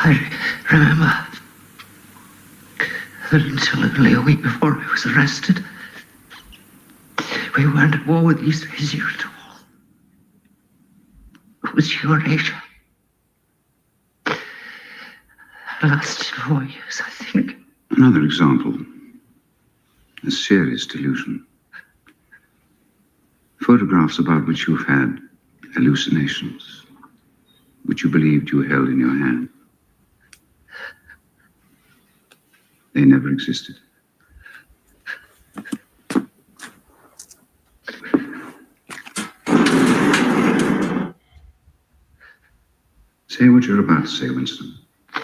I remember that until only a week before I was arrested, we weren't at war with East Asia at all. It was Eurasia. It lasted 4 years, I think. Another example. A serious delusion. Photographs about which you've had hallucinations, which you believed you held in your hand. They never existed. Say what you're about to say, Winston. They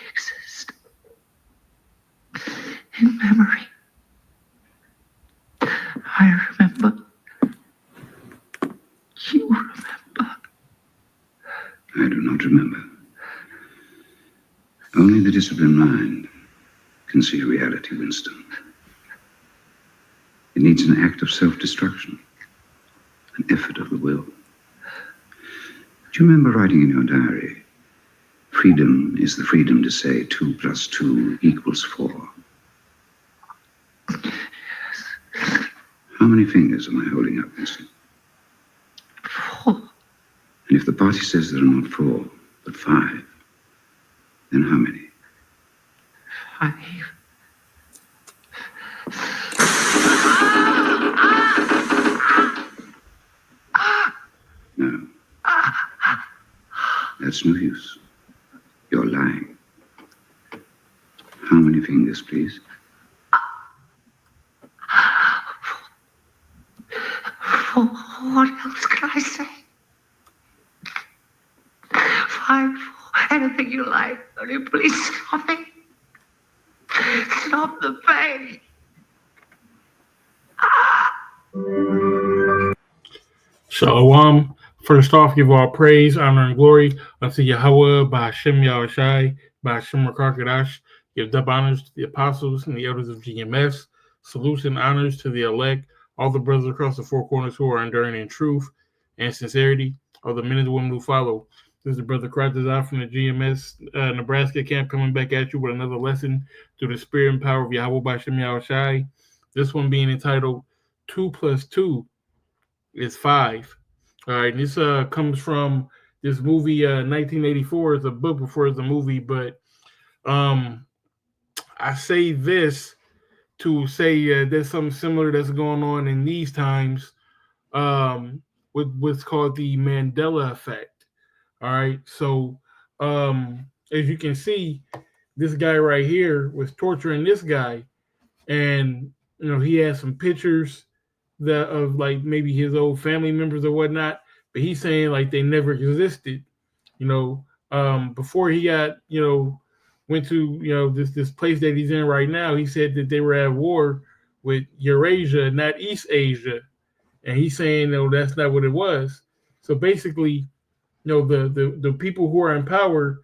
exist. In memory. I remember. You remember. I do not remember. Only the disciplined mind can see reality, Winston. It needs an act of self-destruction, an effort of the will. Do you remember writing in your diary, freedom is the freedom to say 2 + 2 = 4? Yes. How many fingers am I holding up, Winston? 4. And if the party says there are not 4, but 5, then how many? 5. No. That's no use. You're lying. How many fingers, please? 4. What else can I say? 5. 4. Anything you like. Only please stop it. Stop the pain. Shalom. First off, give all praise, honor, and glory unto Yahweh, by Hashem Yahushai, by Hashem Rakakadash. Give double honors to the apostles and the elders of GMS. Salutes and honors to the elect, all the brothers across the 4 corners who are enduring in truth and sincerity, all the men and women who follow. This is the brother Kratazah from the GMS Nebraska camp, coming back at you with another lesson through the spirit and power of Yahweh by Hashem Yahushai. This one being entitled 2 + 2 is 5. All right, and this comes from this movie, 1984. It's a book before it's a movie, but I say this to say there's something similar that's going on in these times with what's called the Mandela effect. All right, so as you can see, this guy right here was torturing this guy, and he had some pictures that of like maybe his old family members or whatnot, but he's saying like they never existed. Before he got went to this place that he's in right now, he said that they were at war with Eurasia, not East Asia, and he's saying no, that's not what it was. So basically, the people who are in power,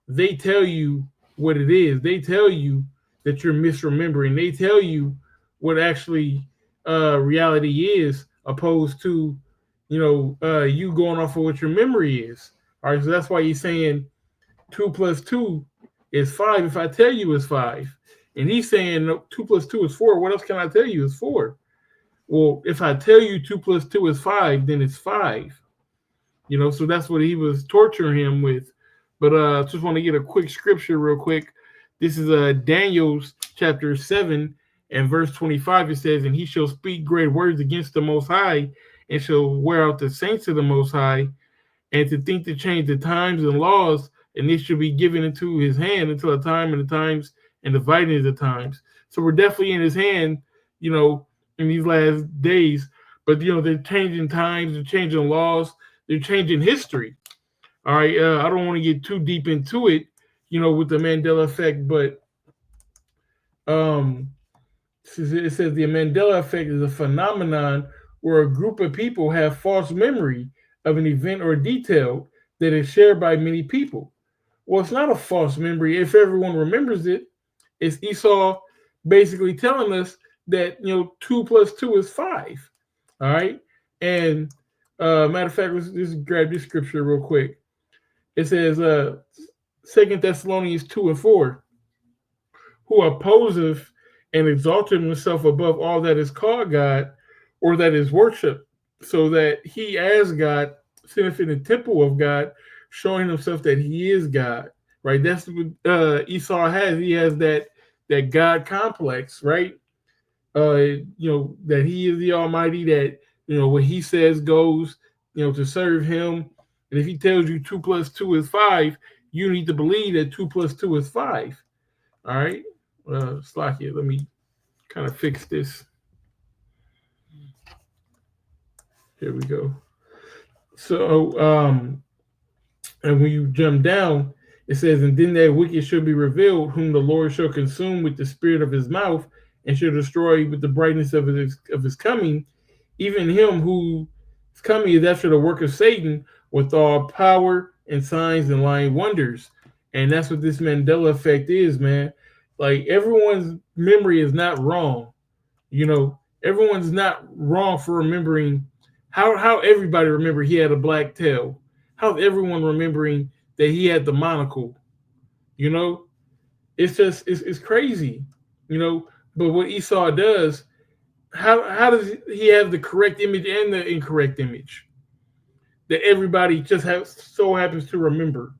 they tell you what it is. They tell you that you're misremembering. They tell you what actually reality is, opposed to you going off of what your memory is. All right, so that's why he's saying 2 + 2 is 5. If I tell you it's 5, and he's saying no, 2 + 2 is 4. What else can I tell you is 4? Well, if I tell you 2 + 2 is 5, then it's 5. So that's what he was torturing him with. But just want to get a quick scripture real quick. This is Daniel's chapter 7 and verse 25. It says, "And he shall speak great words against the Most High, and shall wear out the saints of the Most High, and to think to change the times and laws, and it shall be given into his hand until a time and the times and dividing of the times." So we're definitely in his hand, in these last days. But they're changing times, they're changing laws, they're changing history. All right, I don't want to get too deep into it, with the Mandela effect, but it says the Mandela effect is a phenomenon where a group of people have false memory of an event or detail that is shared by many people. Well, it's not a false memory if everyone remembers it. It's Esau basically telling us that 2 + 2 is 5. All right, and matter of fact, let's just grab this scripture real quick. It says, Second Thessalonians 2:4, who opposeth and exalteth himself above all that is called God or that is worship, so that he as God sitteth in the temple of God, showing himself that he is God. Right? That's what Esau has. He has that God complex, right? That he is the Almighty, that what he says goes, to serve him. And if he tells you 2 plus 2 is 5, you need to believe that 2 plus 2 is 5. All right. Slakia, let me kind of fix this. Here we go. So, and when you jump down, it says, and then that wicked shall be revealed, whom the Lord shall consume with the spirit of his mouth, and shall destroy with the brightness of his coming, even him whose coming is after the work of Satan, with all power and signs and lying wonders. And that's what this Mandela effect is, man. Like, everyone's memory is not wrong. Everyone's not wrong for remembering how everybody remember he had a black tail. How's everyone remembering that he had the monocle? You know, it's just it's crazy. You know, but what Esau does, how does he have the correct image and the incorrect image that everybody just so happens to remember?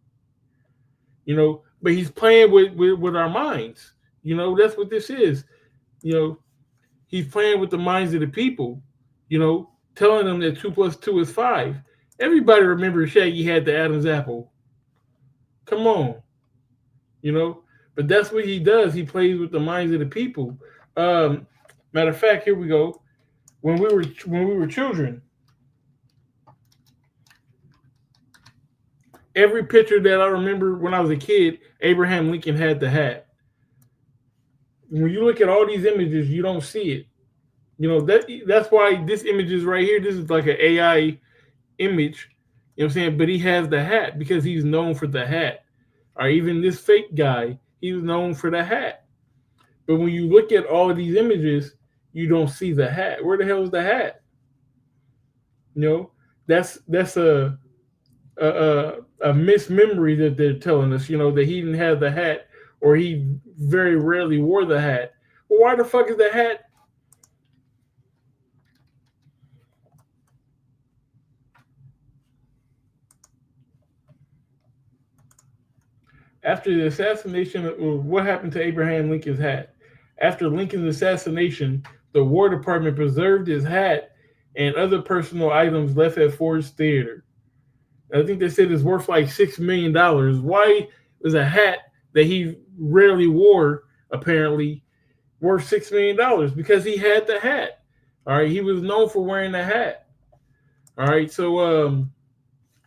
But he's playing with our minds. That's what this is. You know, he's playing with the minds of the people, telling them that 2 plus 2 is 5. Everybody remembers Shaggy had the Adam's apple. Come on, you know. But that's what he does. He plays with the minds of the people. Um, Matter of fact, here we go. When we were children, every picture that I remember when I was a kid, Abraham Lincoln had the hat. When you look at all these images, you don't see it. That's why this image is right here. This is like an AI image. You know what I'm saying? But he has the hat because he's known for the hat. Or even this fake guy, he's known for the hat. But when you look at all of these images, you don't see the hat. Where the hell is the hat? That's a mismemory that they're telling us. That he didn't have the hat, or he very rarely wore the hat. Well, why the fuck is the hat? After the assassination, what happened to Abraham Lincoln's hat? After Lincoln's assassination, the War Department preserved his hat and other personal items left at Ford's Theater. I think they said it's worth like $6 million. Why is a hat that he rarely wore apparently worth $6 million? Because he had the hat. All right, he was known for wearing the hat. All right, so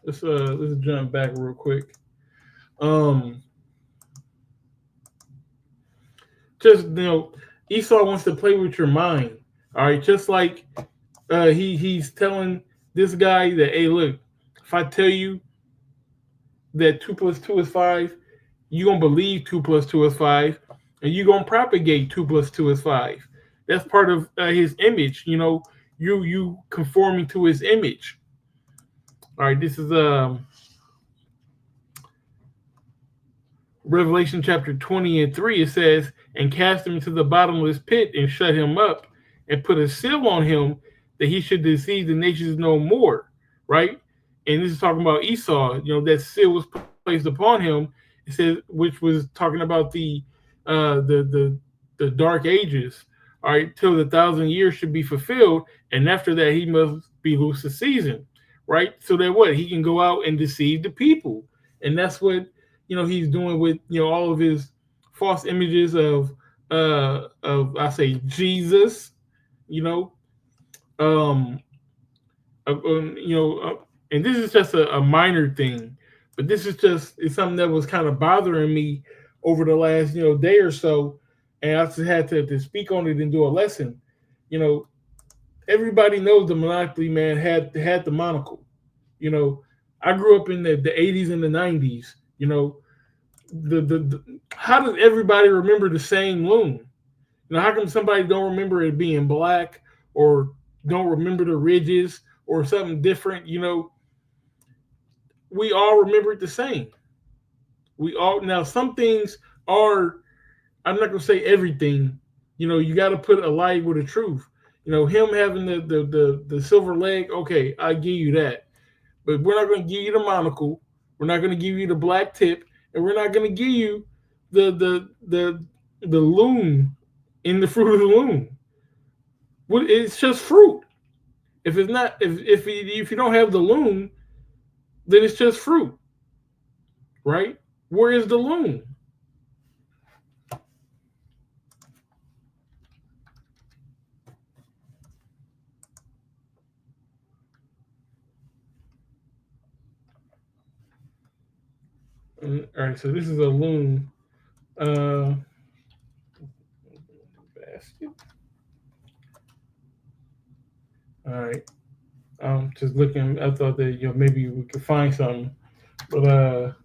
let's jump back real quick. Um, just Esau wants to play with your mind. All right, just like he's telling this guy that, hey, look, if I tell you that 2 plus 2 is 5, you gonna believe 2 plus 2 is 5, and you gonna propagate 2 plus 2 is 5. That's part of his image. You conforming to his image. All right, this is Revelation chapter 20:3. It says, and cast him into the bottomless pit and shut him up and put a seal on him that he should deceive the nations no more. Right? And this is talking about Esau. That seal was placed upon him. It says, which was talking about the dark ages. All right, till the 1,000 years should be fulfilled, and after that he must be loose a season. Right? So that what he can go out and deceive the people, and that's what he's doing with all of his false images of I say Jesus, you know, um, and this is just a minor thing, but this is just it's something that was kind of bothering me over the last day or so, and I just had to speak on it and do a lesson. You know, Everybody knows the Monopoly man had the monocle. You know, I grew up in the 80s and the 90s. How does everybody remember the same loon? How come somebody don't remember it being black, or don't remember the ridges, or something different? We all remember it the same. We all now some things are. I'm not gonna say everything. You got to put a lie with a truth. Him having the silver leg. Okay, I give you that, but we're not gonna give you the monocle. We're not gonna give you the black tip, and we're not gonna give you the loom in the fruit of the loom. It's just fruit. If it's not, if you don't have the loom, then it's just fruit, right? Where is the loom? All right, so this is a loom basket. All right, just looking. I thought that maybe we could find something, but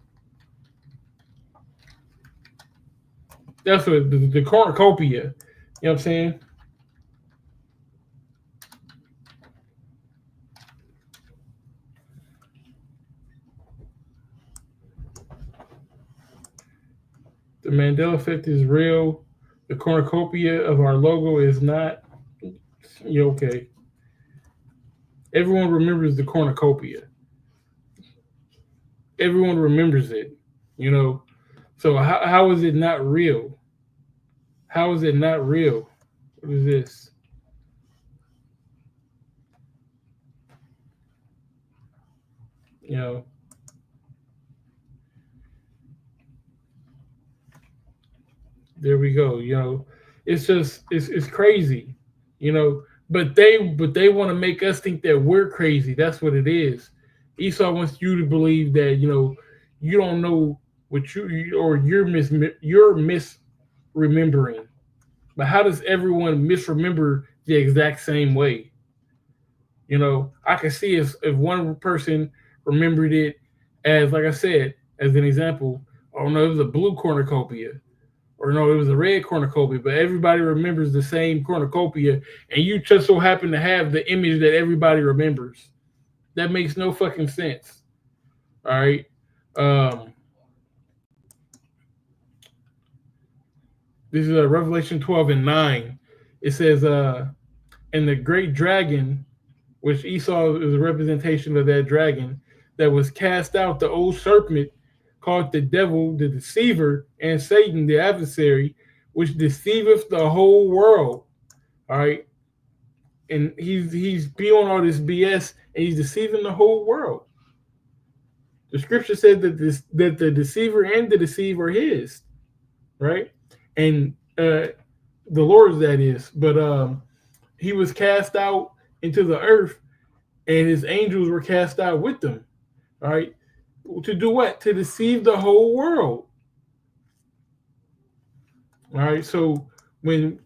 that's what the cornucopia. You know what I'm saying? The Mandela effect is real. The cornucopia of our logo is not. You okay? Everyone remembers the cornucopia. Everyone remembers it. You know. So how is it not real? How is it not real? What is this? You know. There we go. It's just it's crazy. But they want to make us think that we're crazy. That's what it is. Esau wants you to believe that you don't know what or you're misremembering. But how does everyone misremember the exact same way? I can see if one person remembered it as, like I said, as an example. Oh no, it was a blue cornucopia, or no, it was a red cornucopia, but everybody remembers the same cornucopia, and you just so happen to have the image that everybody remembers. That makes no fucking sense. All right. Um, this is Revelation 12 and 9. It says, and the great dragon, which Esau is a representation of that dragon, that was cast out, the old serpent, called the devil, the deceiver, and Satan, the adversary, which deceiveth the whole world. All right. And he's beyond all this BS, and he's deceiving the whole world. The scripture said that the deceiver and the deceive are his, right? And the Lord's, that is. But he was cast out into the earth, and his angels were cast out with them. All right, to do what? To deceive the whole world. All right. So when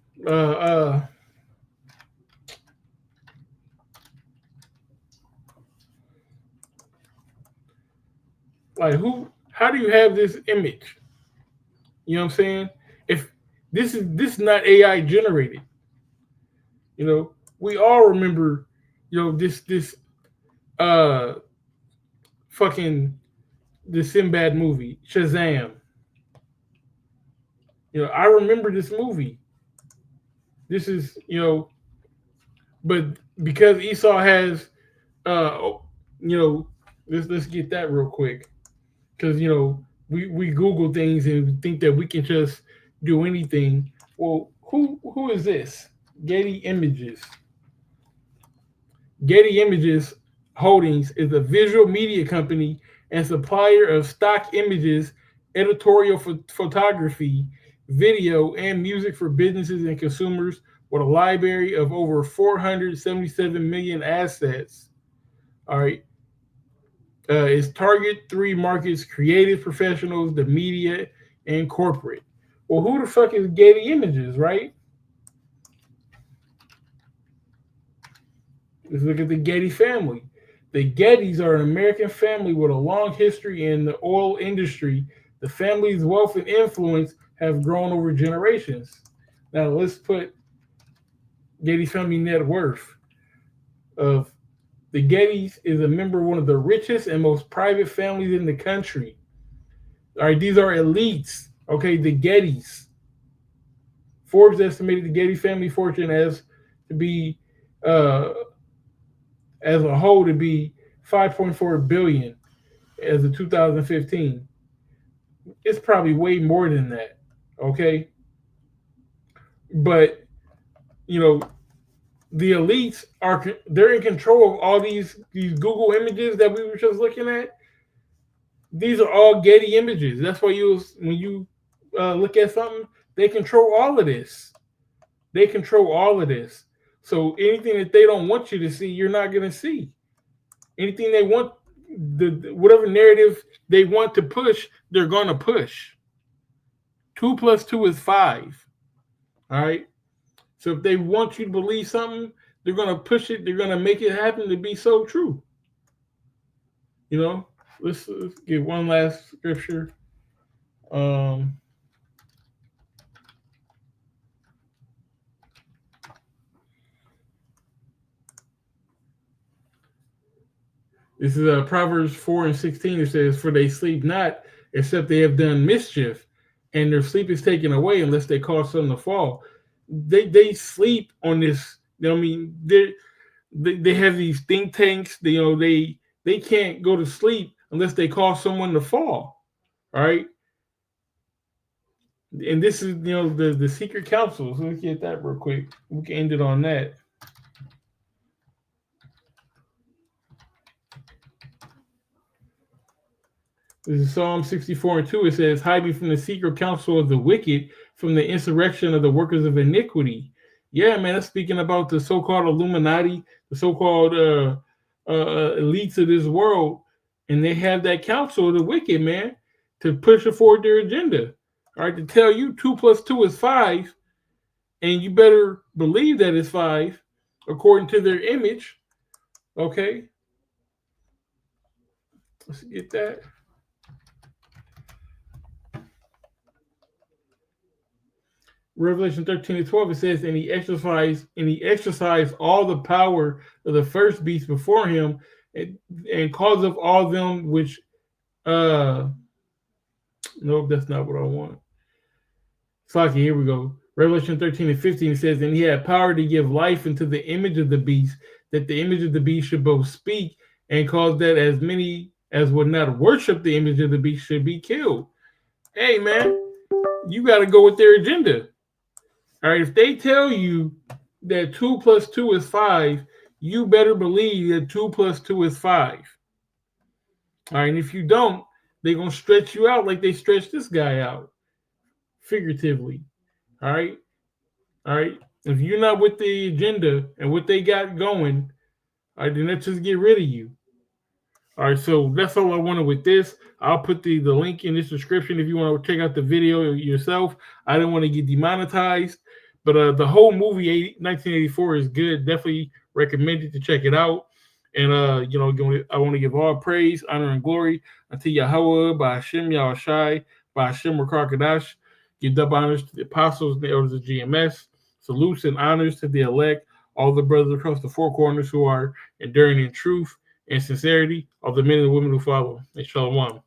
like how do you have this image? You know what I'm saying? If this is not AI generated, we all remember, this uh fucking the Sinbad movie, Shazam. I remember this movie. This is, but because Esau has you know, let's get that real quick. Because we Google things and think that we can just do anything. Well, who is this? Getty Images. Getty Images Holdings is a visual media company and supplier of stock images, editorial photography, video, and music for businesses and consumers, with a library of over 477 million assets. All right. Its target three markets: creative professionals, the media, and corporate. Well, who the fuck is Getty Images, right? Let's look at the Getty family. The Gettys are an American family with a long history in the oil industry. The family's wealth and influence have grown over generations. Now, let's put Getty family net worth of the Gettys is a member of one of the richest and most private families in the country. All right, these are elites. Okay, the Gettys. Forbes estimated the Getty family fortune as to be, uh, as a whole, to be 5.4 billion as of 2015. It's probably way more than that. Okay, but you know the elites they're in control of all these Google images that we were just looking at. These are all Getty images. That's why when you look at something, they control all of this. They control all of this. So anything that they don't want you to see, you're not going to see. Anything they want, whatever narrative they want to push, they're going to push. 2 + 2 is 5. All right. So if they want you to believe something, they're going to push it. They're going to make it happen to be so true. You know, let's get one last scripture. This is Proverbs 4:16. It says, "For they sleep not, except they have done mischief, and their sleep is taken away unless they cause something to fall." They sleep on this. You know what I mean? They have these think tanks. They can't go to sleep unless they cause someone to fall. All right. And this is the secret council. So let's get that real quick. We can end it on that. This is Psalm 64:2. It says, "Hide me from the secret counsel of the wicked, from the insurrection of the workers of iniquity." Yeah, man, that's speaking about the so-called Illuminati, the so-called elites of this world, and they have that counsel of the wicked, man, to push forward their agenda. All right, to tell you 2 + 2 is 5, and you better believe that it's 5 according to their image. Okay, let's get that. Revelation 13:12, it says, and he exercised all the power of the first beast before him, and caused of all them which nope, that's not what I want. Slocky, here we go. Revelation 13:15, it says, and he had power to give life into the image of the beast, that the image of the beast should both speak, and cause that as many as would not worship the image of the beast should be killed. Hey man, you got to go with their agenda. All right, if they tell you that 2 + 2 is 5, you better believe that 2 + 2 is 5. All right, and if you don't, they're going to stretch you out like they stretched this guy out, figuratively. All right, if you're not with the agenda and what they got going, all right, then let's just get rid of you. All right, so that's all I wanted with this. I'll put the link in this description if you want to check out the video yourself. I didn't want to get demonetized, but the whole movie 1984 is good. Definitely recommended to check it out. And I want to give all praise, honor, and glory unto Yahweh, by Hashem Yahushai, by Hashem Rakakadash. Give double honors to the apostles and the elders of GMS. Salutes and honors to the elect, all the brothers across the four corners who are enduring in truth and sincerity of the men and women who follow. And shalom.